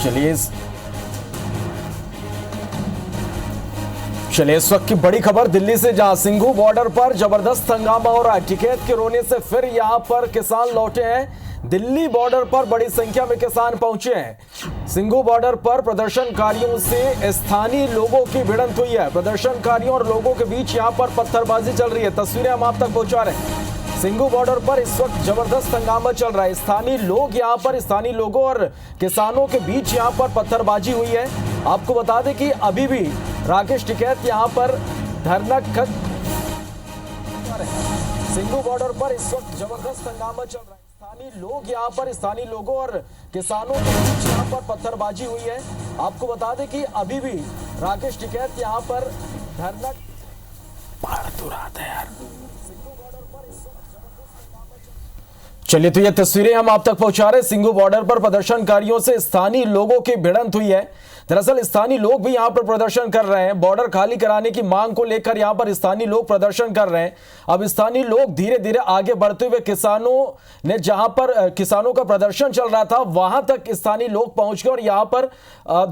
चलिए इस वक्त की बड़ी खबर दिल्ली से, जहां सिंघू बॉर्डर पर जबरदस्त हंगामा हो रहा है। टिकैत के रोने से फिर यहां पर किसान लौटे हैं। दिल्ली बॉर्डर पर बड़ी संख्या में किसान पहुंचे हैं। सिंघू बॉर्डर पर प्रदर्शनकारियों से स्थानीय लोगों की भिड़ंत हुई है। प्रदर्शनकारियों और लोगों के बीच यहां पर पत्थरबाजी चल रही है। तस्वीरें हम आप तक पहुंचा रहे हैं। सिंघू बॉर्डर पर इस वक्त जबरदस्त हंगामा चल रहा है। स्थानीय लोगों और किसानों के बीच यहां पर पत्थरबाजी हुई है। आपको बता दें कि अभी भी राकेश टिकैत यहां पर धरना सिंघू बॉर्डर पर इस वक्त जबरदस्त हंगामा चल रहा है। स्थानीय लोगों और किसानों के बीच यहां पर पत्थरबाजी हुई है। आपको बता दें कि अभी भी राकेश टिकैत यहां पर धरना चलिए, तो ये तस्वीरें हम आप तक पहुंचा रहे हैं। सिंघू बॉर्डर पर प्रदर्शनकारियों से स्थानीय लोगों की भिड़ंत हुई है। दरअसल स्थानीय लोग भी यहां पर प्रदर्शन कर रहे हैं। बॉर्डर खाली कराने की मांग को लेकर यहां पर स्थानीय लोग प्रदर्शन कर रहे हैं। अब स्थानीय लोग धीरे धीरे आगे बढ़ते हुए जहां पर किसानों का प्रदर्शन चल रहा था वहां तक स्थानीय लोग पहुंच गए और यहां पर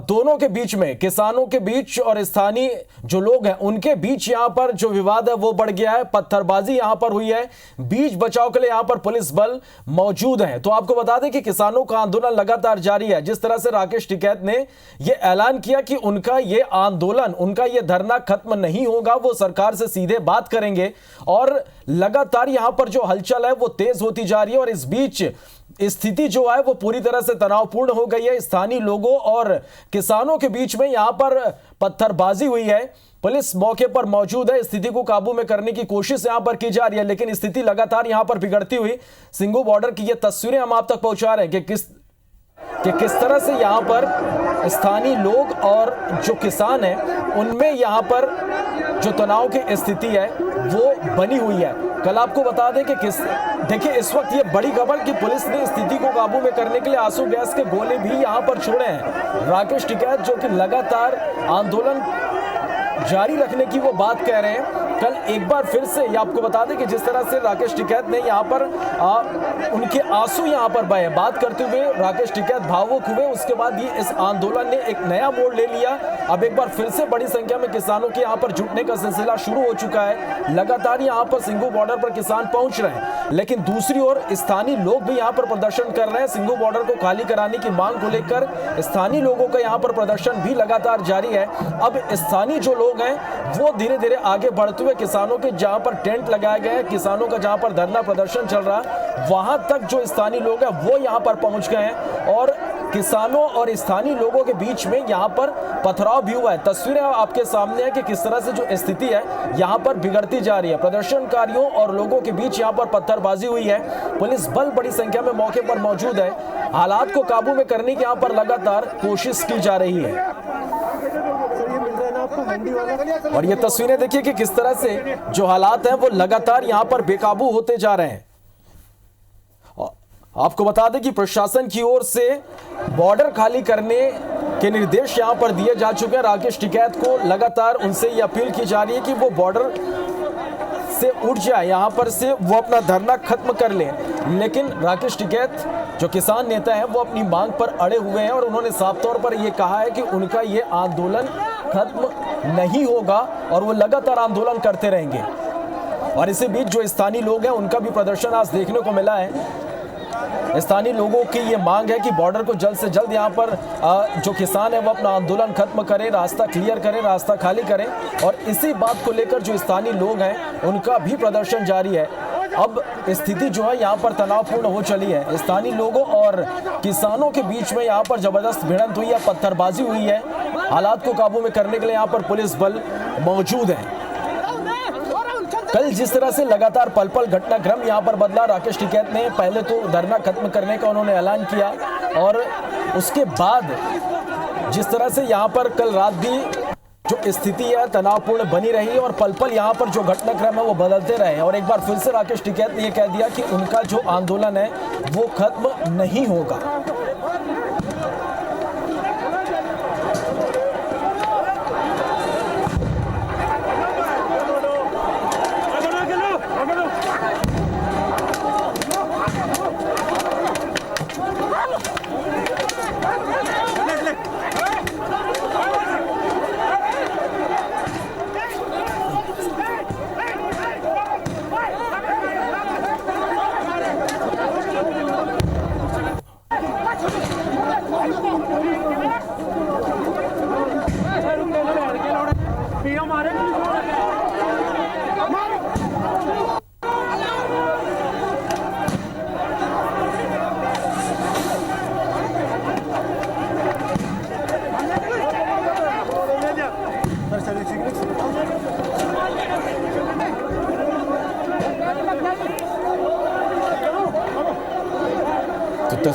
दोनों के बीच में, किसानों के बीच और स्थानीय जो लोग हैं उनके बीच यहां पर जो विवाद है वो बढ़ गया है। पत्थरबाजी यहां पर हुई है। बीच बचाव के लिए यहां पर पुलिस बल मौजूद है। तो आपको बता दें कि किसानों का आंदोलन लगातार जारी है। जिस तरह से राकेश टिकैत ने यह ऐलान किया कि उनका ये आंदोलन, उनका ये धरना खत्म नहीं होगा, वो सरकार से सीधे बात करेंगे और लगातार यहां पर जो हलचल है वो तेज होती जा रही है। और इस बीच स्थिति जो है वो पूरी तरह से तनावपूर्ण हो गई है। स्थानीय लोगों और किसानों के बीच में यहां पर पत्थरबाजी हुई है। पुलिस मौके पर मौजूद है। स्थिति को काबू में करने की कोशिश यहां पर की जा रही है, लेकिन स्थिति लगातार यहां पर बिगड़ती हुई सिंघू बॉर्डर की ये तस्वीरें हम आप तक पहुंचा रहे हैं कि किस तरह से यहां पर स्थानीय लोग और जो किसान हैं उनमें यहां पर जो तनाव की स्थिति है वो बनी हुई है। कल आपको बता दें कि देखिए इस वक्त ये बड़ी खबर कि पुलिस ने स्थिति को काबू में करने के लिए आंसू गैस के गोले भी यहां पर छोड़े हैं। राकेश टिकैत जो कि लगातार आंदोलन जारी रखने की वो बात कह रहे हैं। कल एक बार फिर से ये आपको बता दें कि जिस तरह से राकेश टिकैत ने यहाँ पर उनके आंसू यहाँ पर बहे, बात करते हुए राकेश टिकैत भावुक हुए। उसके बाद ये इस आंदोलन ने एक नया मोड़ ले लिया। अब एक बार फिर से बड़ी संख्या में किसानों के यहाँ पर जुटने का सिलसिला शुरू हो चुका है। लगातार यहाँ पर सिंघू बॉर्डर पर किसान पहुंच रहे हैं, लेकिन दूसरी ओर स्थानीय लोग भी यहाँ पर प्रदर्शन कर रहे हैं। सिंघू बॉर्डर को खाली कराने की मांग को लेकर स्थानीय लोगों का यहाँ पर प्रदर्शन भी लगातार जारी है। अब स्थानीय जो लोग हैं वो धीरे धीरे आगे बढ़ते हुए किसानों के जहां पर टेंट लगाए गए हैं, किसानों का जहां पर धरना प्रदर्शन चल रहा है वहां तक जो स्थानीय लोग हैं वो यहां पर पहुंच गए हैं और किसानों और स्थानीय लोगों के बीच में यहां पर पथराव भी हुआ है। तस्वीरें आपके सामने है कि किस तरह से जो स्थिति है यहां पर बिगड़ती जा रही है। प्रदर्शनकारियों और लोगों के बीच यहां पर पत्थरबाजी हुई है। पुलिस बल बड़ी संख्या में मौके पर मौजूद है। हालात को काबू में करने की यहां पर लगातार कोशिश की जा रही है। और ये तस्वीरें देखिए कि किस तरह से जो हालात हैं वो लगातार यहां पर बेकाबू होते जा रहे हैं। आपको बता दें कि प्रशासन की ओर से बॉर्डर खाली करने के निर्देश यहां पर दिए जा चुके हैं। राकेश टिकैत को लगातार उनसे ये अपील की जा रही है कि वो बॉर्डर से उठ जाए, यहां पर से वो अपना धरना खत्म कर ले। लेकिन राकेश टिकैत जो किसान नेता हैं वो अपनी मांग पर अड़े हुए हैं और उन्होंने साफ तौर पर यह कहा है कि उनका ये आंदोलन खत्म नहीं होगा और वो लगातार आंदोलन करते रहेंगे। और इसी बीच जो स्थानीय लोग हैं उनका भी प्रदर्शन आज देखने को मिला है। स्थानीय लोगों की ये मांग है कि बॉर्डर को जल्द से जल्द यहाँ पर जो किसान है वो अपना आंदोलन खत्म करें, रास्ता क्लियर करें, रास्ता खाली करें। और इसी बात को लेकर जो स्थानीय लोग हैं उनका भी प्रदर्शन जारी है। अब स्थिति जो है यहाँ पर तनावपूर्ण हो चली है। स्थानीय लोगों और किसानों के बीच में यहाँ पर जबरदस्त भिड़ंत हुई है, पत्थरबाजी हुई है। हालात को काबू में करने के लिए यहाँ पर पुलिस बल मौजूद है। कल जिस तरह से लगातार पल पल घटनाक्रम यहाँ पर बदला, राकेश टिकैत ने पहले तो धरना खत्म करने का उन्होंने ऐलान किया और उसके बाद जिस तरह से यहाँ पर कल रात भी जो स्थिति है तनावपूर्ण बनी रही और पल पल यहाँ पर जो घटनाक्रम है वो बदलते रहे। और एक बार फिर से राकेश टिकैत ने यह कह दिया कि उनका जो आंदोलन है वो खत्म नहीं होगा।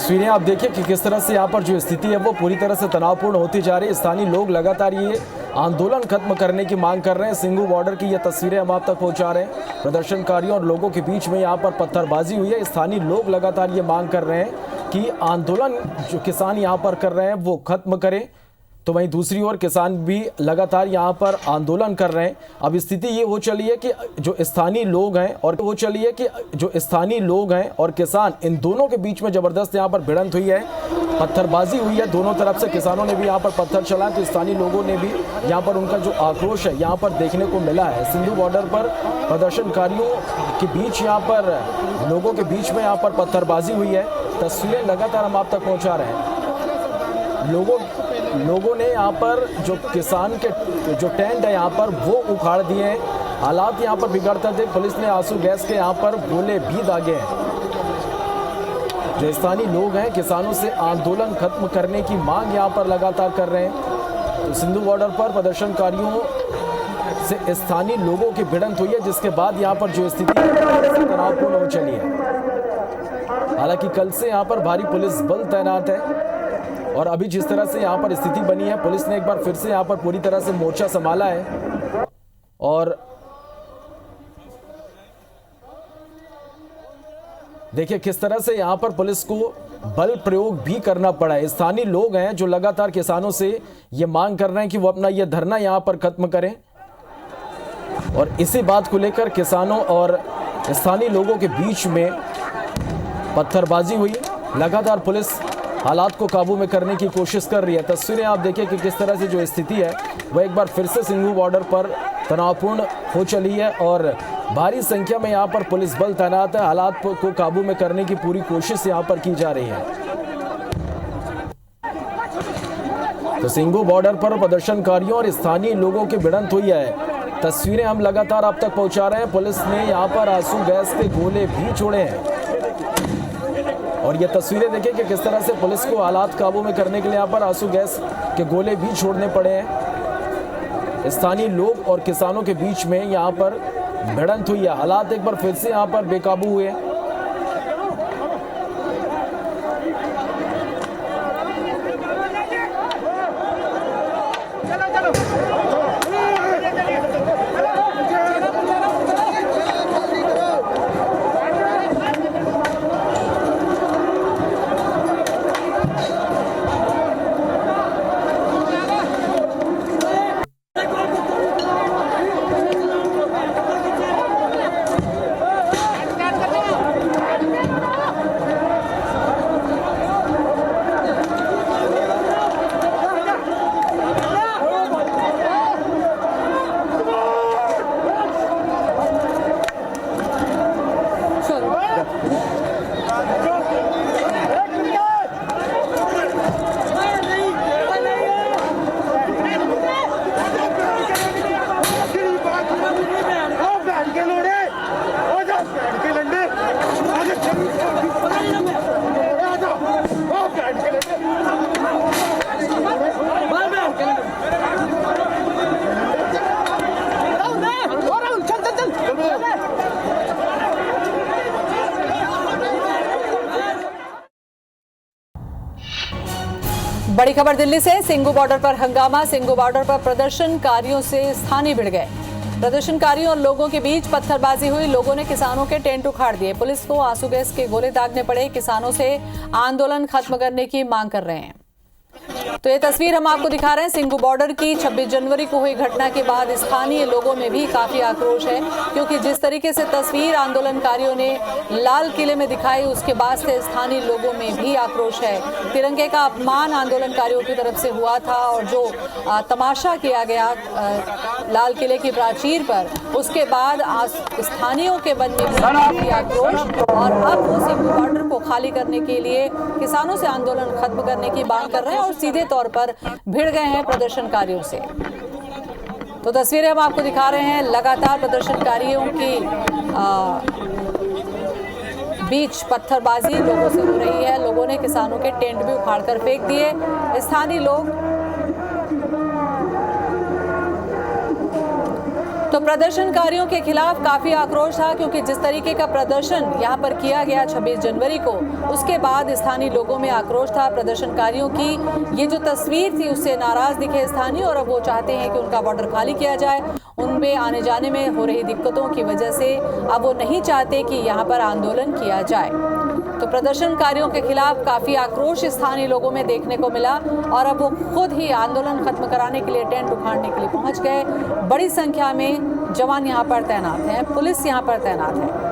तस्वीरें आप देखिए कि किस तरह से यहाँ पर जो स्थिति है वो पूरी तरह से तनावपूर्ण होती जा रही है। स्थानीय लोग लगातार ये आंदोलन खत्म करने की मांग कर रहे हैं। सिंघू बॉर्डर की ये तस्वीरें हम आप तक पहुंचा रहे हैं। प्रदर्शनकारियों और लोगों के बीच में यहाँ पर पत्थरबाजी हुई है। स्थानीय लोग लगातार ये मांग कर रहे हैं कि आंदोलन जो किसान यहाँ पर कर रहे हैं वो खत्म करें। तो वहीं दूसरी ओर किसान भी लगातार यहाँ पर आंदोलन कर रहे हैं। अब स्थिति ये हो चली है कि जो स्थानीय लोग हैं और किसान, इन दोनों के बीच में जबरदस्त यहाँ पर भिड़ंत हुई है, पत्थरबाजी हुई है। दोनों तरफ से किसानों ने भी यहाँ पर पत्थर चलाए, तो स्थानीय लोगों ने भी यहाँ पर उनका जो आक्रोश है यहाँ पर देखने को मिला है। सिंधु बॉर्डर पर प्रदर्शनकारियों के बीच यहाँ पर लोगों के बीच में यहाँ पर पत्थरबाजी हुई है। तस्वीरें लगातार हम आप तक पहुँचा रहे हैं। लोगों ने यहाँ पर जो किसान के जो टेंट है यहाँ पर वो उखाड़ दिए हैं। हालात यहाँ पर बिगड़ते थे। पुलिस ने आंसू गैस के यहाँ पर गोले भी दागे हैं। जो स्थानीय लोग हैं किसानों से आंदोलन खत्म करने की मांग यहाँ पर लगातार कर रहे हैं। तो सिंधु बॉर्डर पर प्रदर्शनकारियों से स्थानीय लोगों की भिड़ंत हुई है, जिसके बाद यहाँ पर जो स्थिति तनावपूर्ण हो चली है। हालांकि कल से यहाँ पर भारी पुलिस बल तैनात है और अभी जिस तरह से यहाँ पर स्थिति बनी है, पुलिस ने एक बार फिर से यहाँ पर पूरी तरह से मोर्चा संभाला है और देखिए किस तरह से यहाँ पर पुलिस को बल प्रयोग भी करना पड़ा है। स्थानीय लोग हैं जो लगातार किसानों से ये मांग कर रहे हैं कि वो अपना ये धरना यहाँ पर खत्म करें और इसी बात को लेकर किसानों और स्थानीय लोगों के बीच में पत्थरबाजी हुई। लगातार पुलिस हालात को काबू में करने की कोशिश कर रही है। तस्वीरें आप देखिए कि किस तरह से जो स्थिति है वह एक बार फिर से सिंघू बॉर्डर पर तनावपूर्ण हो चली है और भारी संख्या में यहाँ पर पुलिस बल तैनात है। हालात को काबू में करने की पूरी कोशिश यहाँ पर की जा रही है। तो सिंघू बॉर्डर पर प्रदर्शनकारियों और स्थानीय लोगों की भिड़ंत हुई है। तस्वीरें हम लगातार आप तक पहुँचा रहे हैं। पुलिस ने यहाँ पर आंसू गैस के गोले भी छोड़े हैं और ये तस्वीरें देखिए कि किस तरह से पुलिस को हालात काबू में करने के लिए यहाँ पर आंसू गैस के गोले भी छोड़ने पड़े हैं। स्थानीय लोग और किसानों के बीच में यहाँ पर भिड़ंत हुई है। हालात एक बार फिर से यहाँ पर बेकाबू हुए। बड़ी खबर दिल्ली से। सिंघू बॉर्डर पर हंगामा। सिंघू बॉर्डर पर प्रदर्शनकारियों से स्थानीय भिड़ गए। प्रदर्शनकारियों और लोगों के बीच पत्थरबाजी हुई। लोगों ने किसानों के टेंट उखाड़ दिए। पुलिस को आंसू गैस के गोले दागने पड़े। किसानों से आंदोलन खत्म करने की मांग कर रहे हैं। तो ये तस्वीर हम आपको दिखा रहे हैं सिंघू बॉर्डर की। 26 जनवरी को हुई घटना के बाद स्थानीय लोगों में भी काफी आक्रोश है, क्योंकि जिस तरीके से तस्वीर आंदोलनकारियों ने लाल किले में दिखाई, उसके बाद से स्थानीय लोगों में भी आक्रोश है। तिरंगे का अपमान आंदोलनकारियों की तरफ से हुआ था और जो तमाशा किया गया लाल किले की प्राचीर पर, उसके बाद स्थानीयों के मन में भी आक्रोश और अब वो सिंघू बॉर्डर को खाली करने के लिए किसानों से आंदोलन खत्म करने की मांग कर रहे हैं और सीधे तौर पर भिड़ गए हैं प्रदर्शनकारियों से। तो तस्वीरें हम आपको दिखा रहे हैं। लगातार प्रदर्शनकारियों की बीच पत्थरबाजी लोगों से हो रही है। लोगों ने किसानों के टेंट भी उखाड़कर फेंक दिए। स्थानीय लोग तो प्रदर्शनकारियों के खिलाफ काफी आक्रोश था, क्योंकि जिस तरीके का प्रदर्शन यहां पर किया गया 26 जनवरी को, उसके बाद स्थानीय लोगों में आक्रोश था। प्रदर्शनकारियों की ये जो तस्वीर थी उससे नाराज दिखे स्थानीय, और अब वो चाहते हैं कि उनका बॉर्डर खाली किया जाए। उनमें आने जाने में हो रही दिक्कतों की वजह से अब वो नहीं चाहते कि यहाँ पर आंदोलन किया जाए। तो प्रदर्शनकारियों के खिलाफ काफी आक्रोश स्थानीय लोगों में देखने को मिला, और अब वो खुद ही आंदोलन खत्म कराने के लिए टेंट उखाड़ने के लिए पहुंच गए। बड़ी संख्या में जवान यहाँ पर तैनात हैं, पुलिस यहाँ पर तैनात है।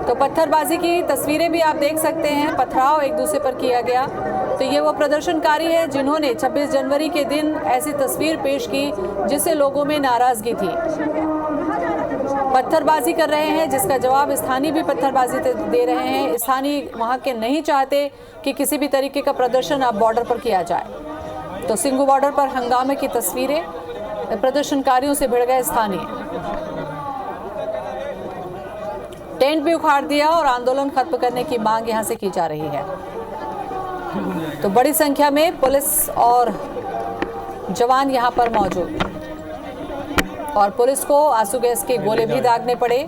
तो पत्थरबाजी की तस्वीरें भी आप देख सकते हैं, पथराव एक दूसरे पर किया गया। तो ये वो प्रदर्शनकारी है जिन्होंने 26 जनवरी के दिन ऐसी तस्वीर पेश की जिससे लोगों में नाराजगी थी। पत्थरबाजी कर रहे हैं, जिसका जवाब स्थानीय भी पत्थरबाजी दे रहे हैं। स्थानीय वहां के नहीं चाहते कि किसी भी तरीके का प्रदर्शन अब बॉर्डर पर किया जाए। तो सिंघू बॉर्डर पर हंगामे की तस्वीरें, प्रदर्शनकारियों से भिड़ गए स्थानीय, टेंट भी उखाड़ दिया और आंदोलन खत्म करने की मांग यहां से की जा रही है। तो बड़ी संख्या में पुलिस और जवान यहां पर मौजूद, और पुलिस को आंसू गैस के गोले भी दागने पड़े।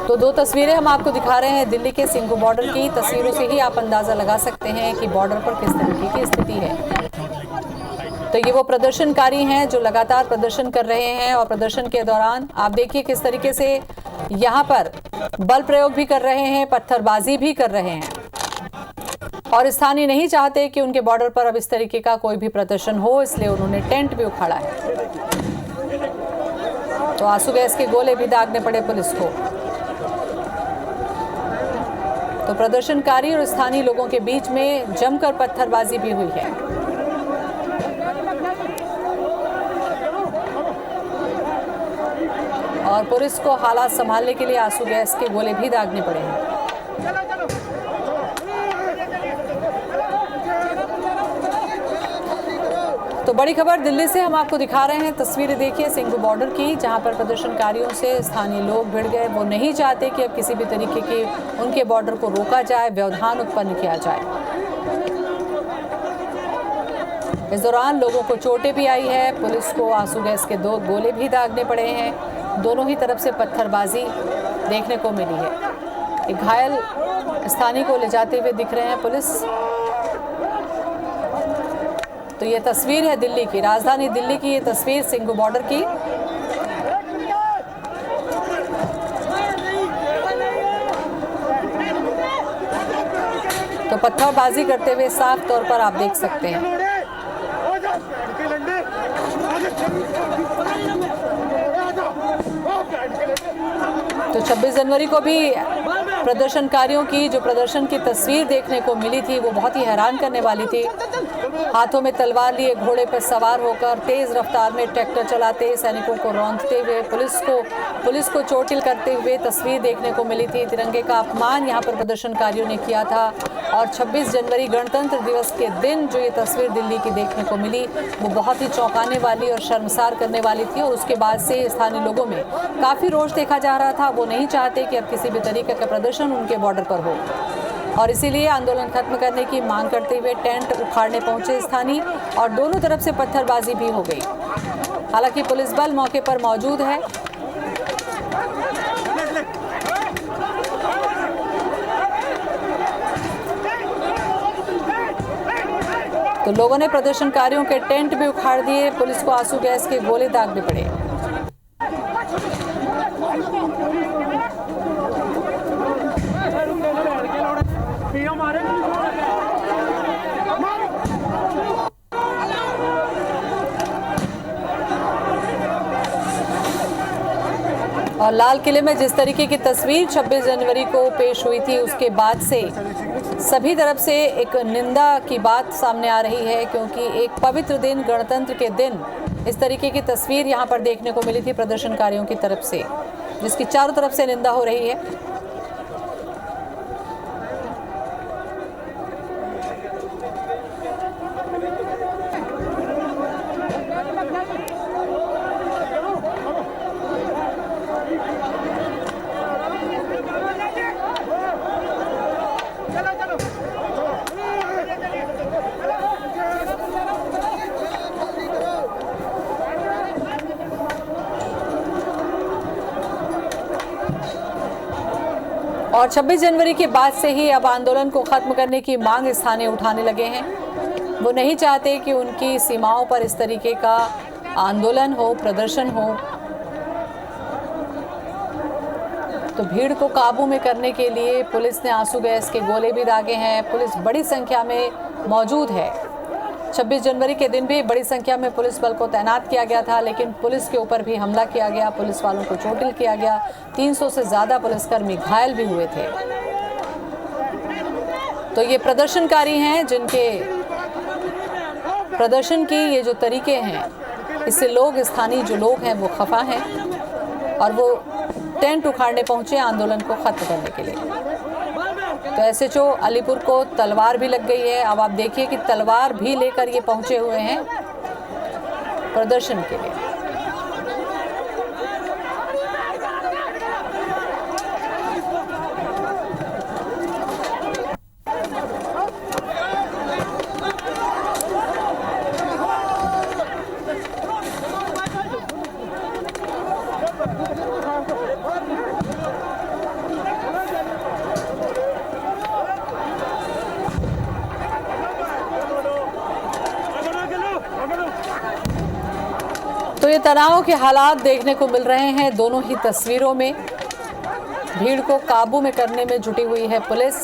तो दो तस्वीरें हम आपको दिखा रहे हैं दिल्ली के सिंघू बॉर्डर की। तस्वीरों से ही आप अंदाजा लगा सकते हैं कि बॉर्डर पर किस तरीके की स्थिति है। तो ये वो प्रदर्शनकारी हैं जो लगातार प्रदर्शन कर रहे हैं, और प्रदर्शन के दौरान आप देखिए किस तरीके से यहाँ पर बल प्रयोग भी कर रहे हैं, पत्थरबाजी भी कर रहे हैं, और स्थानीय नहीं चाहते कि उनके बॉर्डर पर अब इस तरीके का कोई भी प्रदर्शन हो, इसलिए उन्होंने टेंट भी उखाड़ा है। तो आंसू गैस के गोले भी दागने पड़े पुलिस को। तो प्रदर्शनकारी और स्थानीय लोगों के बीच में जमकर पत्थरबाजी भी हुई है। और पुलिस को हालात संभालने के लिए आंसू गैस के गोले भी दागने पड़े हैं। तो बड़ी खबर दिल्ली से हम आपको दिखा रहे हैं, तस्वीरें देखिए सिंघू बॉर्डर की, जहां पर प्रदर्शनकारियों से स्थानीय लोग भिड़ गए। वो नहीं चाहते कि अब किसी भी तरीके की उनके बॉर्डर को रोका जाए, व्यवधान उत्पन्न किया जाए। इस दौरान लोगों को चोटें भी आई है, पुलिस को आंसू गैस के 2 गोले भी दागने पड़े हैं। दोनों ही तरफ से पत्थरबाजी देखने को मिली है। एक घायल स्थानीय को ले जाते हुए दिख रहे हैं पुलिस। तो ये तस्वीर है दिल्ली की, राजधानी दिल्ली की ये तस्वीर सिंघू बॉर्डर की। तो पत्थरबाजी करते हुए साफ तौर पर आप देख सकते हैं। तो 26 जनवरी को भी प्रदर्शनकारियों की जो प्रदर्शन की तस्वीर देखने को मिली थी वो बहुत ही हैरान करने वाली थी। हाथों में तलवार लिए घोड़े पर सवार होकर तेज रफ्तार में ट्रैक्टर चलाते, सैनिकों को रौंदते हुए, पुलिस को चोटिल करते हुए तस्वीर देखने को मिली थी। तिरंगे का अपमान यहाँ पर प्रदर्शनकारियों ने किया था, और 26 जनवरी गणतंत्र दिवस के दिन जो ये तस्वीर दिल्ली की देखने को मिली वो बहुत ही चौंकाने वाली और शर्मसार करने वाली थी। और उसके बाद से स्थानीय लोगों में काफ़ी रोष देखा जा रहा था। वो नहीं चाहते कि अब किसी भी तरीके का प्रदर्शन उनके बॉर्डर पर हो, और इसीलिए आंदोलन खत्म करने की मांग करते हुए टेंट उखाड़ने पहुंचे स्थानीय, और दोनों तरफ से पत्थरबाजी भी हो गई। हालांकि पुलिस बल मौके पर मौजूद है। तो लोगों ने प्रदर्शनकारियों के टेंट भी उखाड़ दिए, पुलिस को आंसू गैस के गोले दागने पड़े। और लाल किले में जिस तरीके की तस्वीर 26 जनवरी को पेश हुई थी, उसके बाद से सभी तरफ से एक निंदा की बात सामने आ रही है, क्योंकि एक पवित्र दिन, गणतंत्र के दिन, इस तरीके की तस्वीर यहाँ पर देखने को मिली थी प्रदर्शनकारियों की तरफ से, जिसकी चारों तरफ से निंदा हो रही है। और 26 जनवरी के बाद से ही अब आंदोलन को खत्म करने की मांग स्थानीय उठाने लगे हैं। वो नहीं चाहते कि उनकी सीमाओं पर इस तरीके का आंदोलन हो, प्रदर्शन हो। तो भीड़ को काबू में करने के लिए पुलिस ने आंसू गैस के गोले भी दागे हैं। पुलिस बड़ी संख्या में मौजूद है। 26 जनवरी के दिन भी बड़ी संख्या में पुलिस बल को तैनात किया गया था, लेकिन पुलिस के ऊपर भी हमला किया गया, पुलिस वालों को चोटिल किया गया। 300 से ज़्यादा पुलिसकर्मी घायल भी हुए थे। तो ये प्रदर्शनकारी हैं जिनके प्रदर्शन के ये जो तरीके हैं, इससे लोग, स्थानीय जो लोग हैं वो खफा हैं और वो टेंट उखाड़ने पहुंचे आंदोलन को खत्म करने के लिए। तो एसएचओ अलीपुर को तलवार भी लग गई है। अब आप देखिए कि तलवार भी लेकर ये पहुंचे हुए हैं प्रदर्शन के लिए। तो ये तनाव के हालात देखने को मिल रहे हैं दोनों ही तस्वीरों में। भीड़ को काबू में करने में जुटी हुई है पुलिस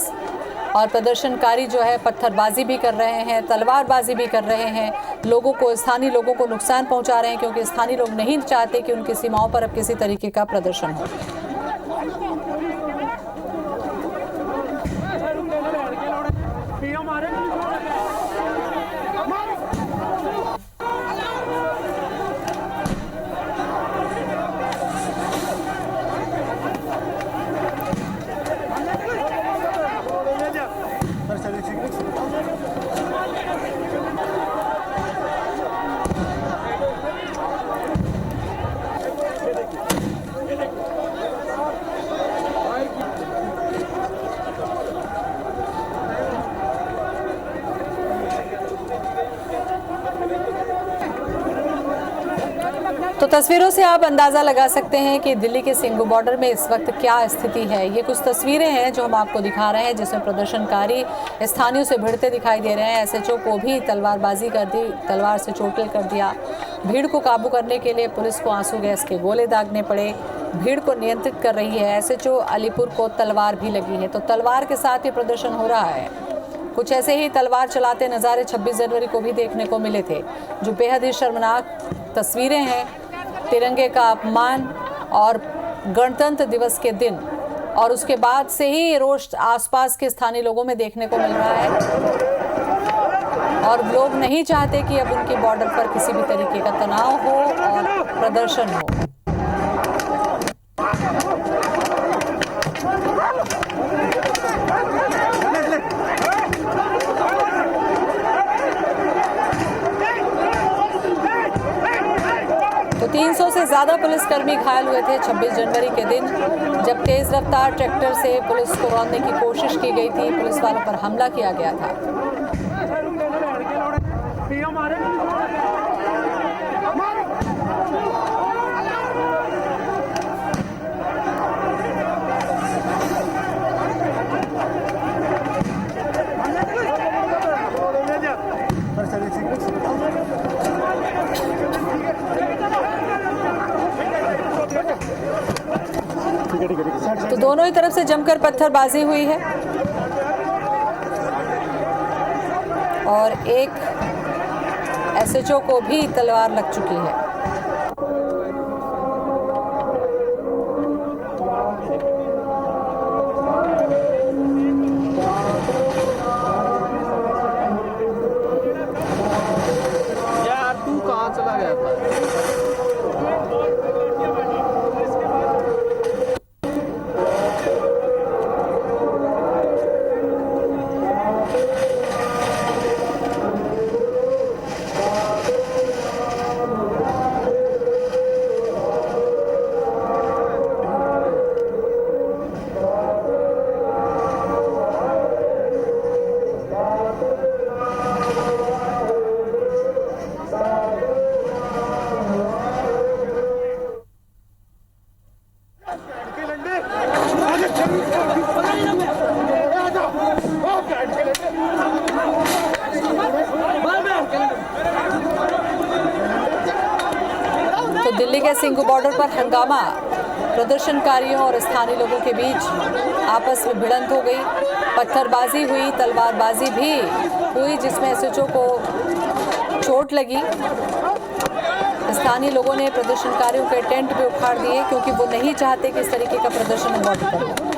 और प्रदर्शनकारी जो है पत्थरबाजी भी कर रहे हैं, तलवारबाजी भी कर रहे हैं, लोगों को, स्थानीय लोगों को नुकसान पहुंचा रहे हैं, क्योंकि स्थानीय लोग नहीं चाहते कि उनकी सीमाओं पर अब किसी तरीके का प्रदर्शन हो। तो तस्वीरों से आप अंदाज़ा लगा सकते हैं कि दिल्ली के सिंघू बॉर्डर में इस वक्त क्या स्थिति है। ये कुछ तस्वीरें हैं जो हम आपको दिखा रहे हैं, जिसमें प्रदर्शनकारी स्थानीयों से भिड़ते दिखाई दे रहे हैं। एसएचओ को भी तलवारबाजी कर दी, तलवार से चोटिल कर दिया। भीड़ को काबू करने के लिए पुलिस को आंसू गैस के गोले दागने पड़े। भीड़ को नियंत्रित कर रही है। एसएचओ अलीपुर को तलवार भी लगी है। तो तलवार के साथ ये प्रदर्शन हो रहा है। कुछ ऐसे ही तलवार चलाते नज़ारे 26 जनवरी को भी देखने को मिले थे, जो बेहद ही शर्मनाक तस्वीरें हैं। तिरंगे का अपमान और गणतंत्र दिवस के दिन और उसके बाद से ही ये रोष आसपास के स्थानीय लोगों में देखने को मिल रहा है और लोग नहीं चाहते कि अब उनके बॉर्डर पर किसी भी तरीके का तनाव हो और प्रदर्शन हो। तो 300 से ज़्यादा पुलिसकर्मी घायल हुए थे 26 जनवरी के दिन, जब तेज़ रफ्तार ट्रैक्टर से पुलिस को रोकने की कोशिश की गई थी। पुलिस वालों पर हमला किया गया था। तो दोनों ही तरफ से जमकर पत्थरबाजी हुई है और एक एसएचओ को भी तलवार लग चुकी है। यार तू कहाँ चला गया था? है सिंगू बॉर्डर पर हंगामा। प्रदर्शनकारियों और स्थानीय लोगों के बीच आपस में भिड़ंत हो गई, पत्थरबाजी हुई, तलवारबाजी भी हुई, जिसमें एसएचओ को चोट लगी। स्थानीय लोगों ने प्रदर्शनकारियों के टेंट भी उखाड़ दिए क्योंकि वो नहीं चाहते कि इस तरीके का प्रदर्शन बॉर्डर पर हो।